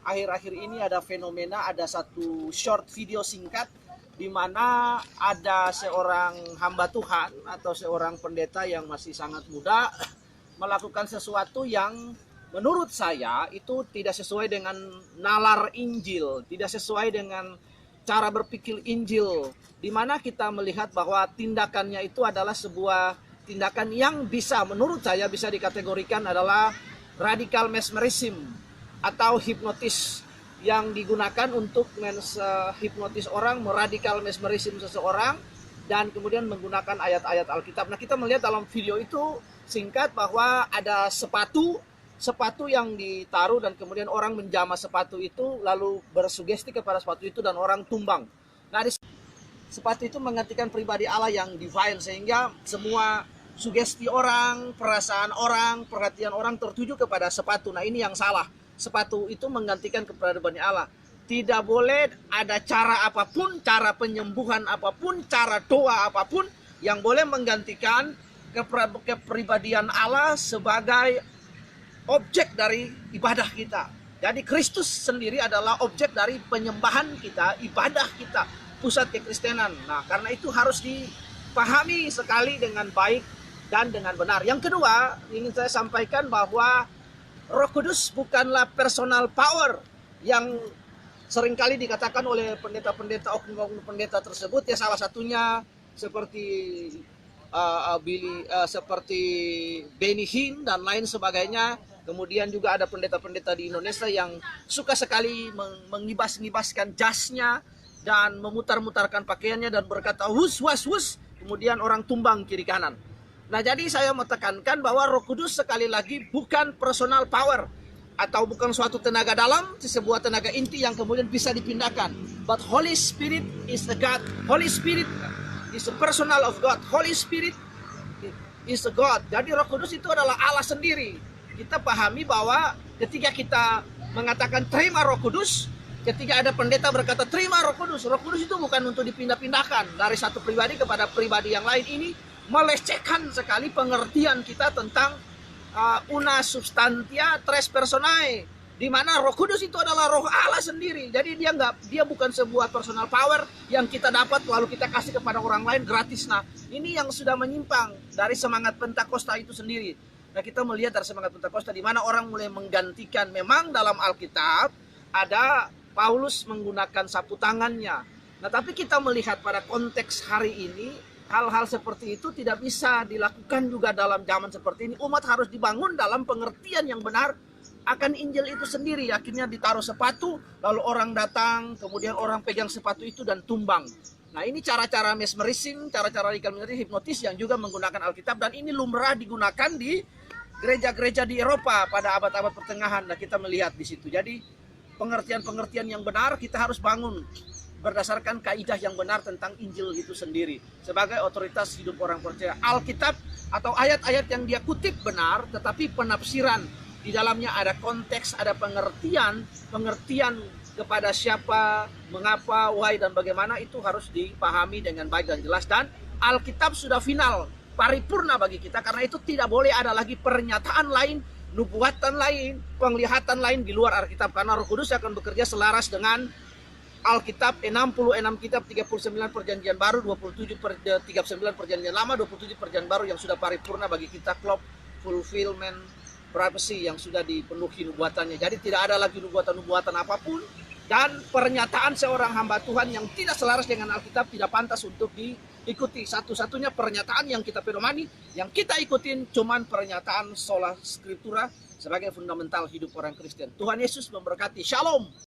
akhir-akhir ini ada fenomena, ada satu short video singkat di mana ada seorang hamba Tuhan atau seorang pendeta yang masih sangat muda melakukan sesuatu yang menurut saya itu tidak sesuai dengan nalar Injil, tidak sesuai dengan cara berpikir Injil, di mana kita melihat bahwa tindakannya itu adalah sebuah tindakan yang bisa, menurut saya bisa dikategorikan adalah radikal mesmerism atau hipnotis yang digunakan untuk menghipnotis orang, meradikal mesmerism seseorang, dan kemudian menggunakan ayat-ayat Alkitab. Nah, kita melihat dalam video itu singkat bahwa ada sepatu yang ditaruh dan kemudian orang menjamah sepatu itu lalu bersugesti kepada sepatu itu dan orang tumbang. Nah, sepatu itu menggantikan pribadi Allah yang divine, sehingga semua sugesti orang, perasaan orang, perhatian orang tertuju kepada sepatu. Nah, ini yang salah. Sepatu itu menggantikan kepada pribadi Allah. Tidak boleh ada cara apapun, cara penyembuhan apapun, cara doa apapun yang boleh menggantikan kepribadian Allah sebagai objek dari ibadah kita. Jadi Kristus sendiri adalah objek dari penyembahan kita, ibadah kita, pusat kekristenan. Nah, karena itu harus dipahami sekali dengan baik dan dengan benar. Yang kedua, ingin saya sampaikan bahwa Roh Kudus bukanlah personal power yang seringkali dikatakan oleh pendeta-pendeta, oknum pendeta tersebut. Ya, salah satunya seperti seperti Benny Hinn dan lain sebagainya. Kemudian juga ada pendeta-pendeta di Indonesia yang suka sekali mengibas-ngibaskan jasnya dan memutar-mutarkan pakaiannya dan berkata wus was wus, kemudian orang tumbang kiri kanan. Nah, jadi saya mau tekankan bahwa Roh Kudus sekali lagi bukan personal power atau bukan suatu tenaga dalam, sebuah tenaga inti yang kemudian bisa dipindahkan. But Holy Spirit is the God. Holy Spirit is the personal of God. Holy Spirit is the God. Jadi Roh Kudus itu adalah Allah sendiri. Kita pahami bahwa ketika kita mengatakan terima Roh Kudus, ketika ada pendeta berkata terima Roh Kudus itu bukan untuk dipindah-pindahkan dari satu pribadi kepada pribadi yang lain. Ini melecehkan sekali pengertian kita tentang una substantia tres personae, di mana Roh Kudus itu adalah Roh Allah sendiri. Jadi dia bukan sebuah personal power yang kita dapat lalu kita kasih kepada orang lain gratis. Nah, ini yang sudah menyimpang dari semangat Pentakosta itu sendiri. Nah, kita melihat dari semangat Pentakosta di mana orang mulai menggantikan, memang dalam Alkitab ada Paulus menggunakan sapu tangannya. Nah, tapi kita melihat pada konteks hari ini hal-hal seperti itu tidak bisa dilakukan juga dalam zaman seperti ini. Umat harus dibangun dalam pengertian yang benar akan Injil itu sendiri. Akhirnya ditaruh sepatu, lalu orang datang, kemudian orang pegang sepatu itu dan tumbang. Nah, ini cara-cara mesmerism, cara-cara hipnotis yang juga menggunakan Alkitab, dan ini lumrah digunakan di gereja-gereja di Eropa pada abad-abad pertengahan. Nah, kita melihat di situ. Jadi pengertian-pengertian yang benar kita harus bangun berdasarkan kaidah yang benar tentang Injil itu sendiri sebagai otoritas hidup orang percaya. Alkitab atau ayat-ayat yang dia kutip benar, tetapi penafsiran di dalamnya ada konteks, ada pengertian kepada siapa, mengapa, why, dan bagaimana, itu harus dipahami dengan baik dan jelas. Dan Alkitab sudah final, paripurna bagi kita, karena itu tidak boleh ada lagi pernyataan lain, nubuatan lain, penglihatan lain di luar Alkitab, karena Roh Kudus akan bekerja selaras dengan Alkitab, 66 kitab, 39 perjanjian baru, 39 perjanjian lama, 27 perjanjian baru yang sudah paripurna bagi kita, klop, fulfillment, prophecy yang sudah dipenuhi nubuatannya. Jadi tidak ada lagi nubuatan-nubuatan apapun, dan pernyataan seorang hamba Tuhan yang tidak selaras dengan Alkitab tidak pantas untuk diikuti. Satu-satunya pernyataan yang kita pedomani, yang kita ikutin, cuman pernyataan sola scriptura sebagai fundamental hidup orang Kristen. Tuhan Yesus memberkati. Shalom.